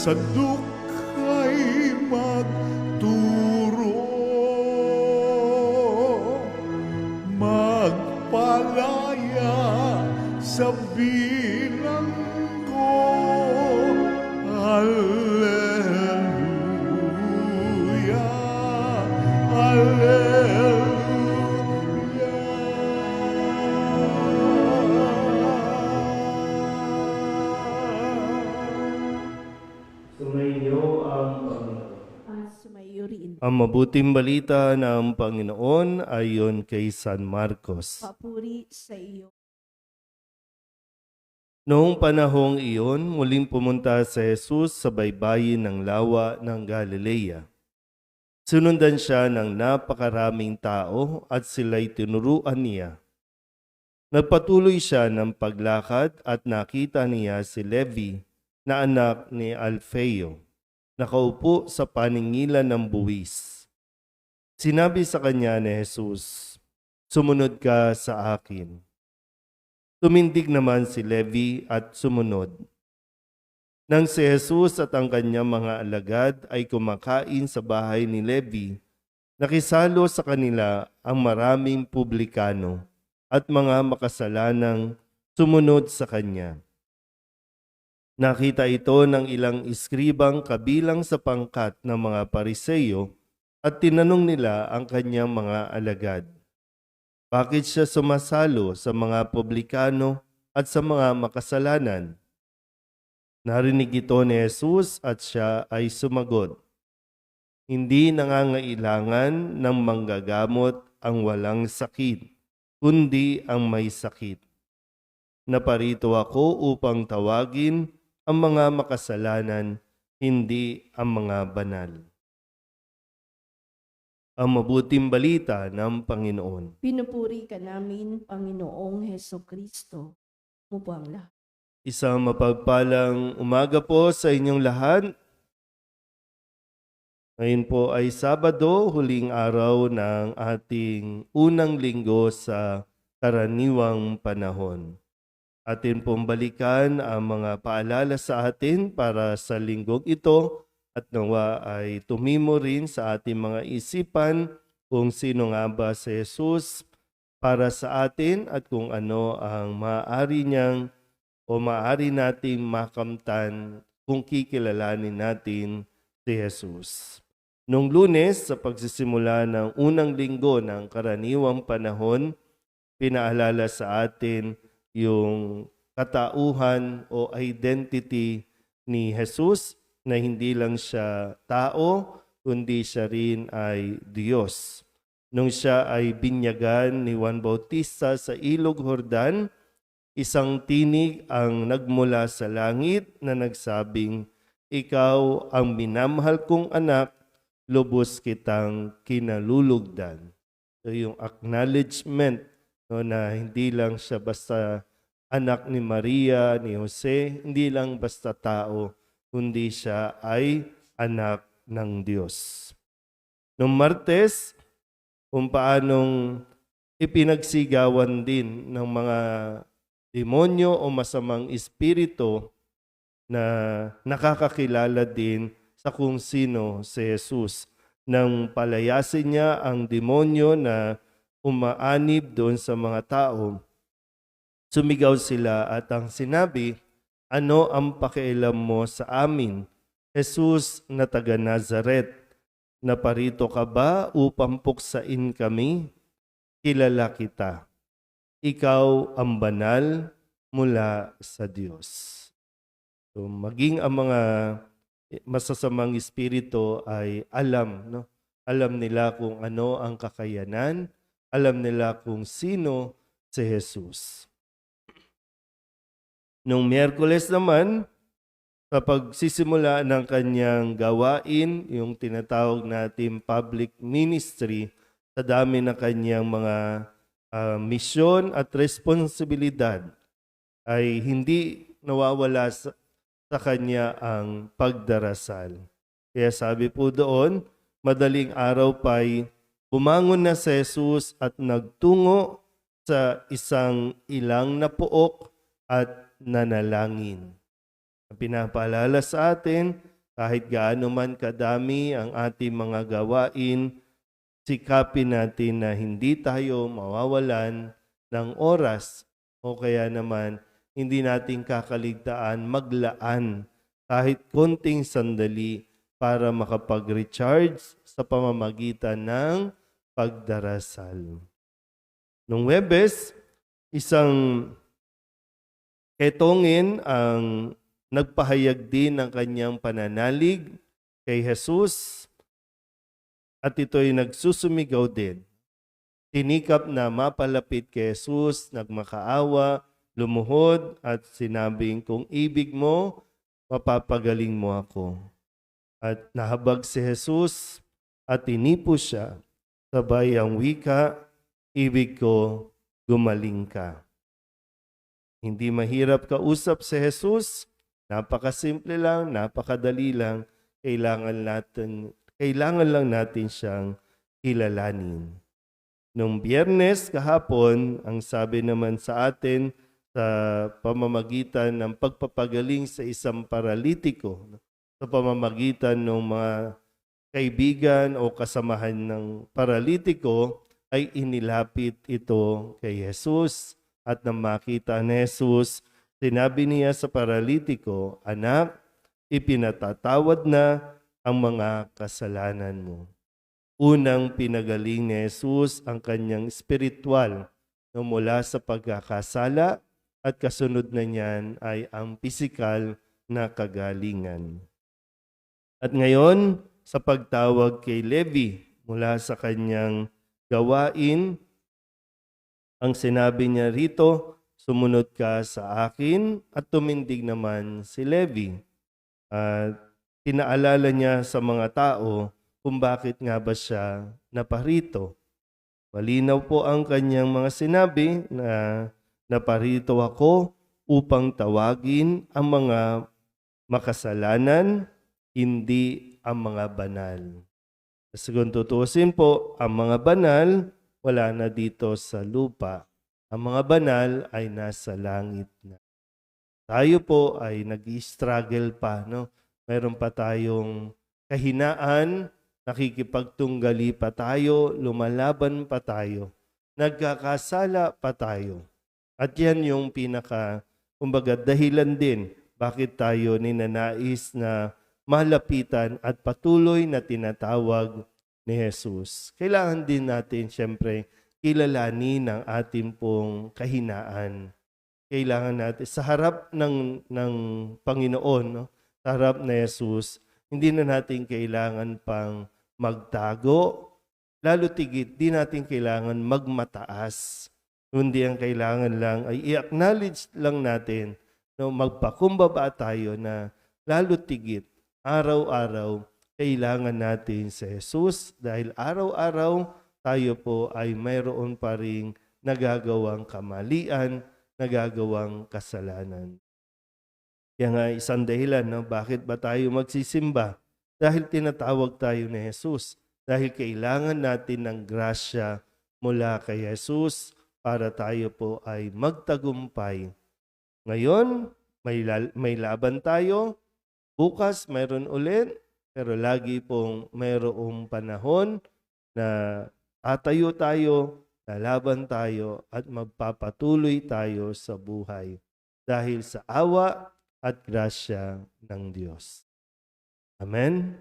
sa dukhay magturo, magpalaya sa bilanggo. Alleluia, Alleluia. Sumainyo ang Panginoon. Sumayo rin. Ang mabuting balita ng Panginoon ayon kay San Marcos. Papuri sa iyo. Noong panahong iyon, muling pumunta si Jesus sa baybayin ng lawa ng Galilea. Sinundan siya ng napakaraming tao at sila'y tinuruan niya. Nagpatuloy siya ng paglakad at nakita niya si Levi na anak ni Alfeo, nakaupo sa paningilan ng buwis. Sinabi sa kanya ni Jesus, "Sumunod ka sa akin." Tumindig naman si Levi at sumunod. Nang si Jesus at ang kanyang mga alagad ay kumakain sa bahay ni Levi, nakisalo sa kanila ang maraming publikano at mga makasalanang sumunod sa kanya. Nakita ito ng ilang iskribang kabilang sa pangkat ng mga Pariseyo at tinanong nila ang kanyang mga alagad, bakit siya sumasalo sa mga publikano at sa mga makasalanan? Narinig ito ni Jesus at siya ay sumagot, "Hindi nangangailangan ng manggagamot ang walang sakit, kundi ang may sakit. Naparito ako upang tawagin ang mga makasalanan, hindi ang mga banal." Ang mabuting balita ng Panginoon. Pinupuri ka namin, Panginoong Heso Kristo. Mupo ang lahat. Isang mapagpalang umaga po sa inyong lahat. Ngayon po ay Sabado, huling araw ng ating unang linggo sa karaniwang panahon. Atin pong balikan ang mga paalala sa atin para sa linggong ito at nawa ay tumimo rin sa ating mga isipan kung sino nga ba si Jesus para sa atin at kung ano ang maaari niyang o maaari nating makamtan kung kikilalanin natin si Jesus. Noong Lunes, sa pagsisimula ng unang linggo ng karaniwang panahon, pinaalala sa atin yung katauhan o identity ni Jesus na hindi lang siya tao, kundi siya rin ay Diyos. Nung siya ay binyagan ni Juan Bautista sa Ilog Jordan, isang tinig ang nagmula sa langit na nagsabing, "Ikaw ang minamahal kong anak, lubos kitang kinalulugdan." So yung acknowledgement na hindi lang siya basta anak ni Maria, ni Jose, hindi lang basta tao, kundi siya ay anak ng Diyos. Noong Martes, kung paanong ipinagsigawan din ng mga demonyo o masamang espiritu na nakakakilala din sa kung sino si Jesus. Nang palayasin niya ang demonyo na umaanib doon sa mga tao, sumigaw sila at ang sinabi, "Ano ang pakialam mo sa amin, Jesus na taga Nazaret? Naparito ka ba upang puksain kami? Kilala kita. Ikaw ang banal mula sa Diyos." So, maging ang mga masasamang espiritu ay alam, no? Alam nila kung ano ang kakayanan, alam nila kung sino si Jesus. Noong Miyerkules naman, sa pagsisimula ng kanyang gawain, yung tinatawag natin public ministry, sa dami ng kanyang mga misyon at responsibilidad, ay hindi nawawala sa kanya ang pagdarasal. Kaya sabi po doon, madaling araw pa'y bumangon na si Jesus at nagtungo sa isang ilang na pook at nanalangin. Ang pinapaalala sa atin, Kahit gaano man kadami ang ating mga gawain, sikapin natin na hindi tayo mawawalan ng oras o kaya naman hindi natin kakaligtaan maglaan kahit konting sandali para makapag-recharge sa pamamagitan ng pagdarasal. Nung Huwebes, isang ketongin ang nagpahayag din ng kanyang pananalig kay Jesus at ito'y nagsusumigaw din. Tinikap na mapalapit kay Jesus, nagmakaawa, lumuhod at sinabing, kung ibig mo, mapapagaling mo ako. At nahabag si Jesus at tinipo siya, sabay ang wika, ibig ko, gumaling ka. Hindi mahirap kausap si Jesus, napakasimple lang, napakadali lang, kailangan lang natin siyang kilalanin. Nung Biyernes kahapon, ang sabi naman sa atin sa pamamagitan ng pagpapagaling sa isang paralitiko, sa pamamagitan ng mga kaibigan o kasamahan ng paralitiko, ay inilapit ito kay Jesus at nang makita ni Jesus, sinabi niya sa paralitiko, anak, ipinatatawad na ang mga kasalanan mo. Unang pinagaling ni Jesus ang kanyang espiritual na mula sa pagkakasala at kasunod na niyan ay ang pisikal na kagalingan. At ngayon, sa pagtawag kay Levi mula sa kanyang gawain, ang sinabi niya rito, sumunod ka sa akin at tumindig naman si Levi. At pinaalala niya sa mga tao kung bakit nga ba siya naparito. Malinaw po ang kanyang mga sinabi na naparito ako upang tawagin ang mga makasalanan, hindi ang mga banal. Kasi kung tutusin po, ang mga banal wala na dito sa lupa. Ang mga banal ay nasa langit na. Tayo po ay nag-struggle pa, no? Mayroon pa tayong kahinaan, nakikipagtunggali pa tayo, lumalaban pa tayo, nagkakasala pa tayo. At yan yung kumbaga, dahilan din bakit tayo ninanais na malapitan at patuloy na tinatawag ni Jesus. Kailangan din natin siyempre kilalanin ang ating pong kahinaan. Kailangan natin sa harap ng Panginoon, no? Sa harap ni Jesus, hindi na natin kailangan pang magtago, lalo tigit di natin kailangan magmataas. Kundi ang kailangan lang ay i-acknowledge lang natin, no, magpakumbaba tayo na lalo tigit araw-araw kailangan natin si Jesus dahil araw-araw tayo po ay mayroon pa ring nagagawang kamalian, nagagawang kasalanan. Kaya nga isang dahilan, no, bakit ba tayo magsisimba? Dahil tinatawag tayo ni Jesus. Dahil kailangan natin ng grasya mula kay Jesus para tayo po ay magtagumpay. Ngayon, may laban tayo. Bukas, mayroon ulit. Pero lagi pong mayroong panahon na tatayo tayo, lalaban tayo, at magpapatuloy tayo sa buhay. Dahil sa awa at grasya ng Diyos. Amen?